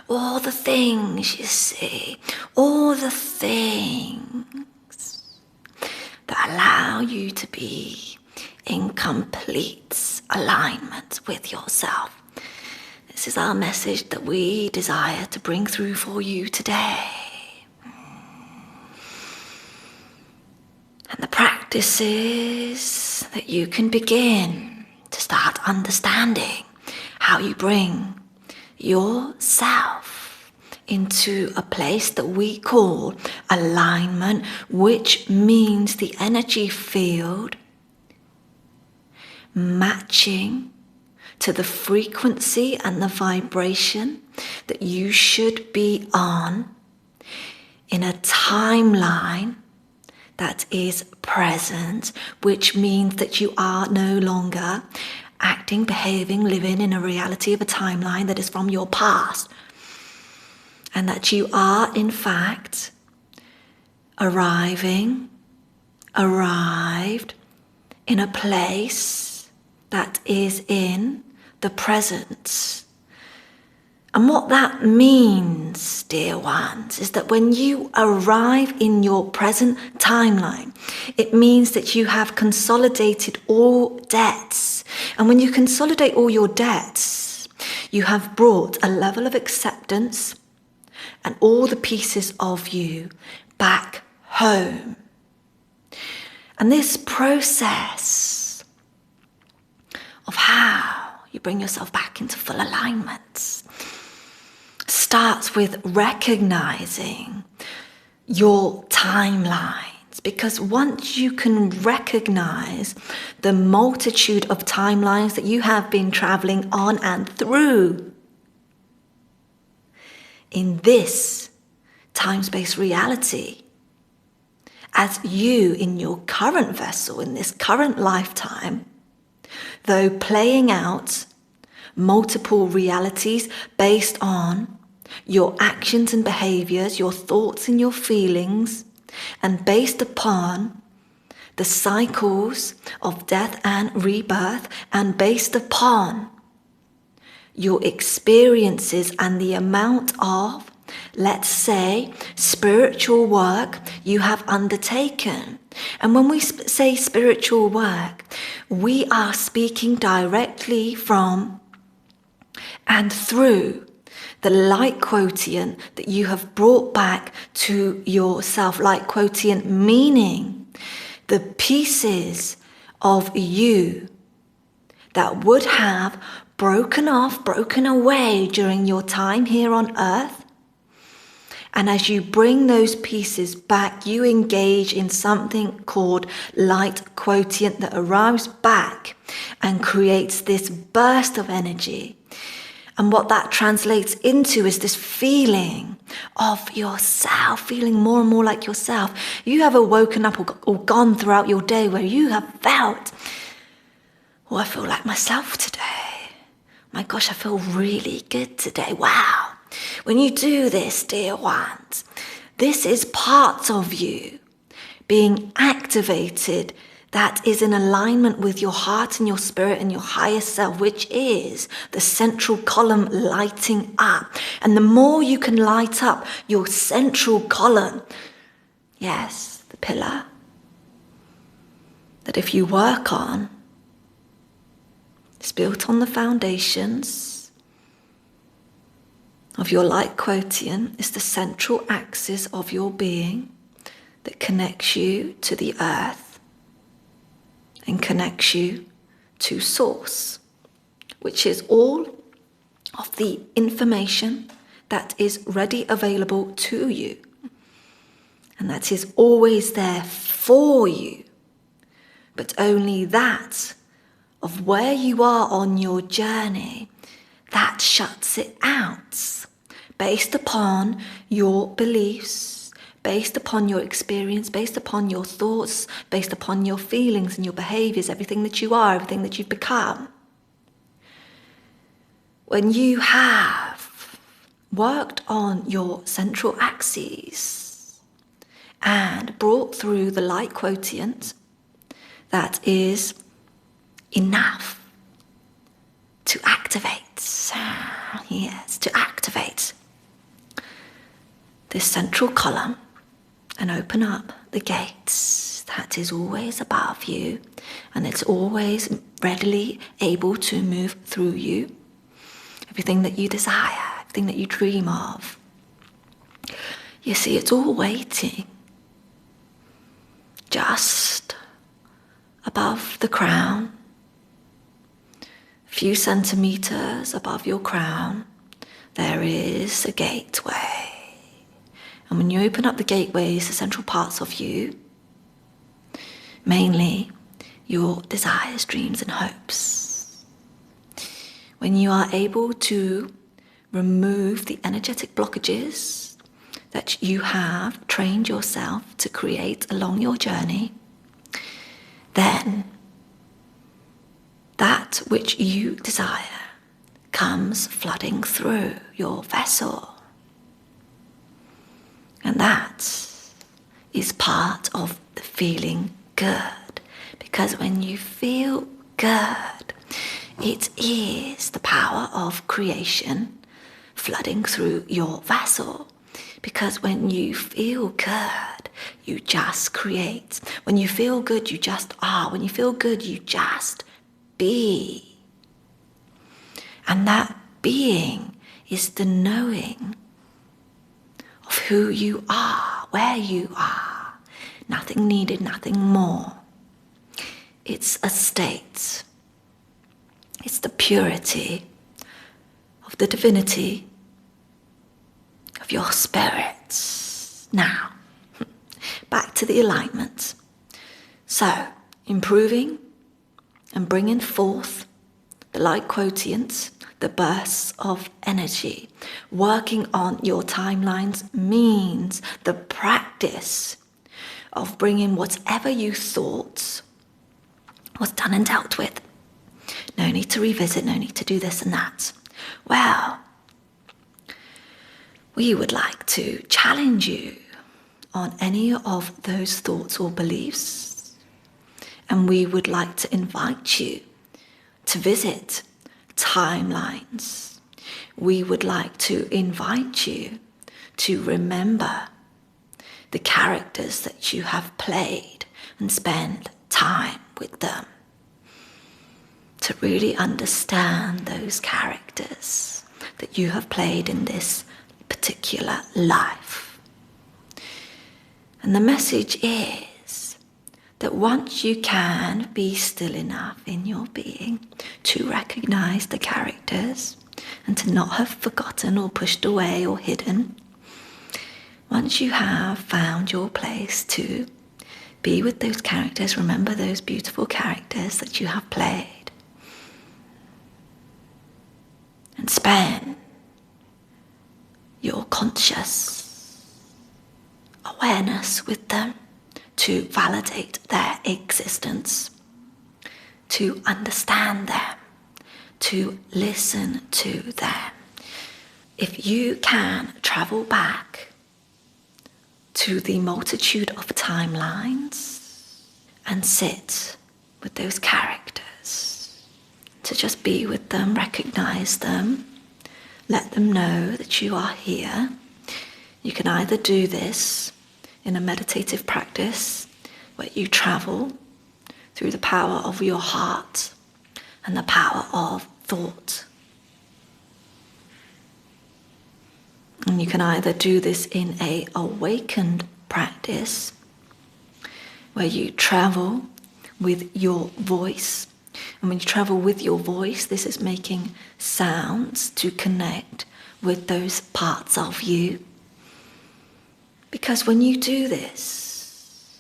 all the things you see, all the things that allow you to be in complete alignment with yourself. This is our message that we desire to bring through for you today. And the practice is that you can begin to start understanding how you bring yourself into a place that we call alignment, which means the energy field matching to the frequency and the vibration that you should be on in a timeline that is present, which means that you are no longer acting, behaving, living in a reality of a timeline that is from your past, and that you are in fact arrived in a place that is in the present. And what that means, dear ones, is that when you arrive in your present timeline, it means that you have consolidated all debts. And when you consolidate all your debts, you have brought a level of acceptance and all the pieces of you back home. And this process of how you bring yourself back into full alignment starts with recognizing your timelines, because once you can recognize the multitude of timelines that you have been traveling on and through in this time-space reality, as you in your current vessel, in this current lifetime, though playing out multiple realities based on your actions and behaviors, your thoughts and your feelings, and based upon the cycles of death and rebirth, and based upon your experiences and the amount of, let's say, spiritual work you have undertaken. And when we say spiritual work, we are speaking directly from and through the light quotient that you have brought back to yourself. Light quotient meaning the pieces of you that would have broken away during your time here on earth. And as you bring those pieces back, you engage in something called light quotient that arrives back and creates this burst of energy. And what that translates into is this feeling of yourself, feeling more and more like yourself. You have awoken up or gone throughout your day where you have felt, oh, I feel like myself today. My gosh, I feel really good today. Wow. When you do this, dear ones, this is parts of you being activated that is in alignment with your heart and your spirit and your higher self, which is the central column lighting up. And the more you can light up your central column, yes, the pillar, that if you work on, it's built on the foundations of your light quotient, is the central axis of your being that connects you to the earth and connects you to source, which is all of the information that is ready available to you, and that is always there for you, but only that of where you are on your journey that shuts it out based upon your beliefs, based upon your experience, based upon your thoughts, based upon your feelings and your behaviors, everything that you are, everything that you've become. When you have worked on your central axes and brought through the light quotient that is enough to activate, yes, to activate this central column and open up the gates that is always above you, and it's always readily able to move through you. Everything that you desire, everything that you dream of. You see, it's all waiting just above the crown, a few centimeters above your crown. There is a gateway. And when you open up the gateways, the central parts of you, mainly your desires, dreams, and hopes, when you are able to remove the energetic blockages that you have trained yourself to create along your journey, then that which you desire comes flooding through your vessel. And that is part of the feeling good. Because when you feel good, it is the power of creation flooding through your vessel. Because when you feel good, you just create. When you feel good, you just are. When you feel good, you just be. And that being is the knowing of who you are, where you are. Nothing needed, nothing more. It's a state. It's the purity of the divinity of your spirit. Now, back to the alignment. So, improving and bringing forth the light quotient, the bursts of energy. Working on your timelines means the practice of bringing whatever you thought was done and dealt with. No need to revisit, no need to do this and that. Well, we would like to challenge you on any of those thoughts or beliefs, and we would like to invite you to visit timelines. We would like to invite you to remember the characters that you have played and spend time with them, to really understand those characters that you have played in this particular life. And the message is that once you can be still enough in your being to recognize the characters and to not have forgotten or pushed away or hidden, once you have found your place to be with those characters, remember those beautiful characters that you have played, and spend your conscious awareness with them to validate their existence, to understand them, to listen to them. If you can travel back to the multitude of timelines and sit with those characters, to just be with them, recognize them, let them know that you are here. You can either do this in a meditative practice where you travel through the power of your heart and the power of thought. And you can either do this in an awakened practice where you travel with your voice. And when you travel with your voice, this is making sounds to connect with those parts of you. Because when you do this,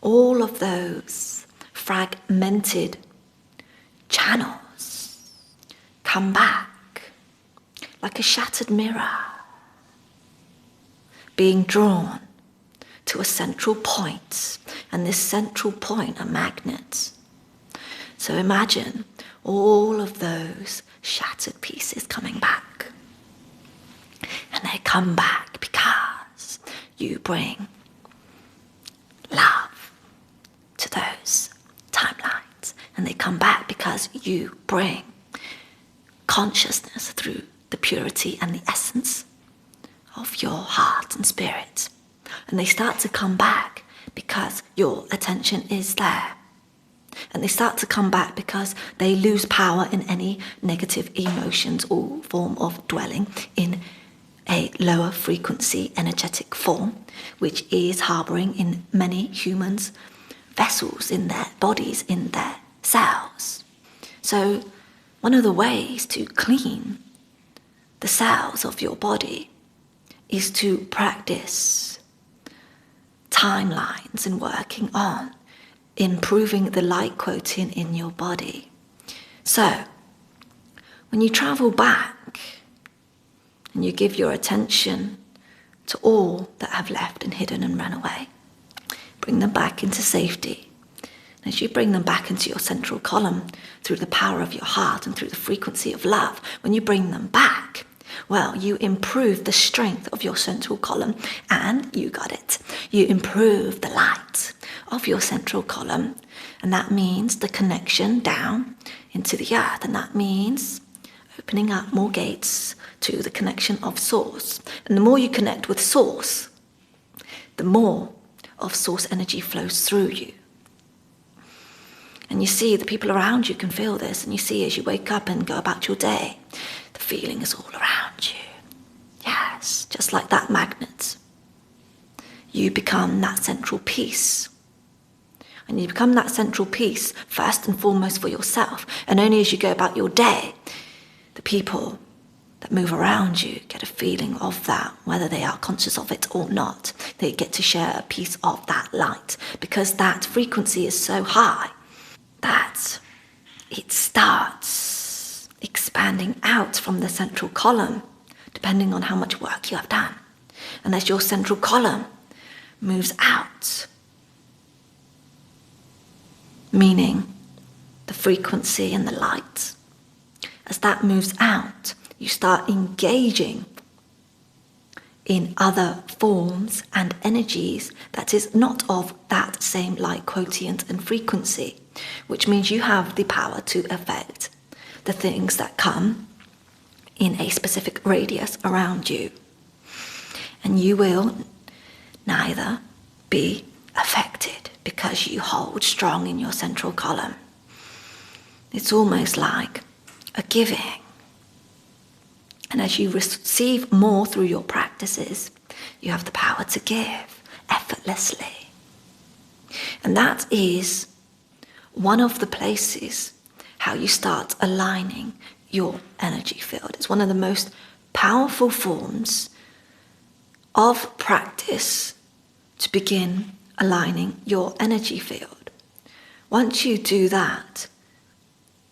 all of those fragmented channels come back like a shattered mirror, being drawn to a central point, and this central point a magnet. So imagine all of those shattered pieces coming back. And they come back because you bring love to those timelines. And they come back because you bring consciousness through the purity and the essence of your heart and spirit. And they start to come back because your attention is there. And they start to come back because they lose power in any negative emotions or form of dwelling in a lower frequency energetic form, which is harboring in many humans' vessels, in their bodies, in their cells. So one of the ways to clean the cells of your body is to practice timelines and working on improving the light quotient in your body. So when you travel back and you give your attention to all that have left and hidden and run away, bring them back into safety. And as you bring them back into your central column through the power of your heart and through the frequency of love, when you bring them back, well, you improve the strength of your central column, and you got it. You improve the light of your central column, and that means the connection down into the earth, and that means opening up more gates to the connection of source. And the more you connect with source, the more of source energy flows through you. And you see the people around you can feel this, and you see as you wake up and go about your day, the feeling is all around you. Yes, just like that magnet. You become that central piece. And you become that central piece first and foremost for yourself. And only as you go about your day, the people that move around you get a feeling of that, whether they are conscious of it or not. They get to share a piece of that light, because that frequency is so high that it starts expanding out from the central column, depending on how much work you have done. And as your central column moves out, meaning the frequency and the light, as that moves out, you start engaging in other forms and energies that is not of that same light quotient and frequency, which means you have the power to affect the things that come in a specific radius around you. And you will neither be affected because you hold strong in your central column. It's almost like a giving. And as you receive more through your practices, you have the power to give effortlessly. And that is one of the places how you start aligning your energy field. It's one of the most powerful forms of practice to begin aligning your energy field. Once you do that,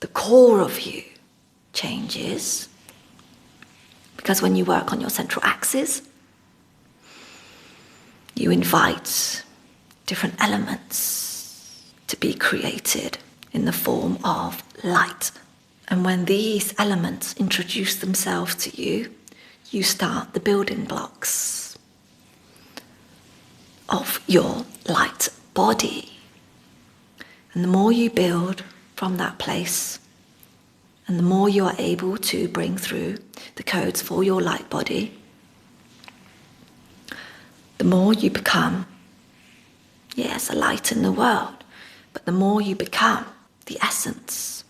the core of you changes, because when you work on your central axis, you invite different elements to be created in the form of light. And when these elements introduce themselves to you, you start the building blocks of your light body. And the more you build from that place, and the more you are able to bring through the codes for your light body, the more you become, yes, a light in the world, but the more you become the essence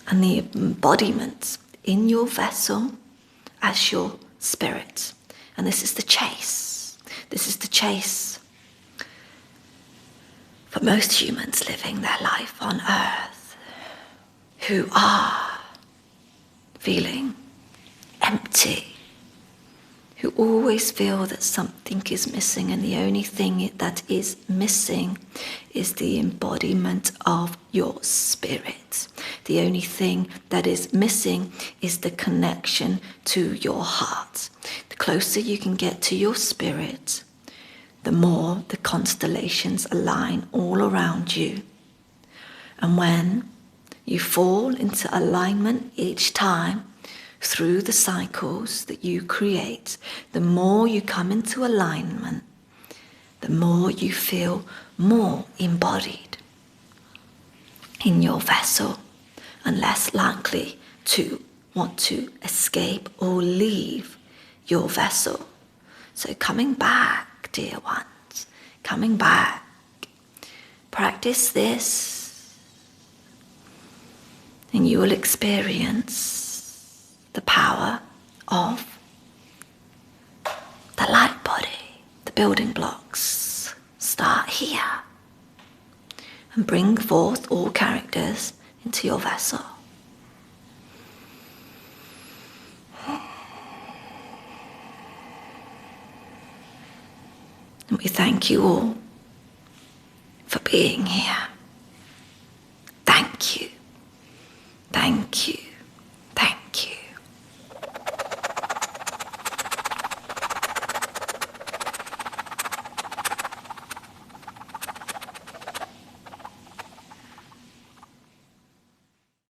and the embodiment in your vessel as your spirit. And this is the chase. This is the chase for most humans living their life on earth, who are feeling empty, who always feel that something is missing, and the only thing that is missing is the embodiment of your spirit. The only thing that is missing is the connection to your heart. The closer you can get to your spirit, the more the constellations align all around you. And when you fall into alignment each time through the cycles that you create, the more you come into alignment, the more you feel more embodied in your vessel and less likely to want to escape or leave your vessel. So coming back, dear ones, coming back. Practice this, and you will experience the power of the light body. The building blocks start here, and bring forth all characters into your vessel. And we thank you all for being here.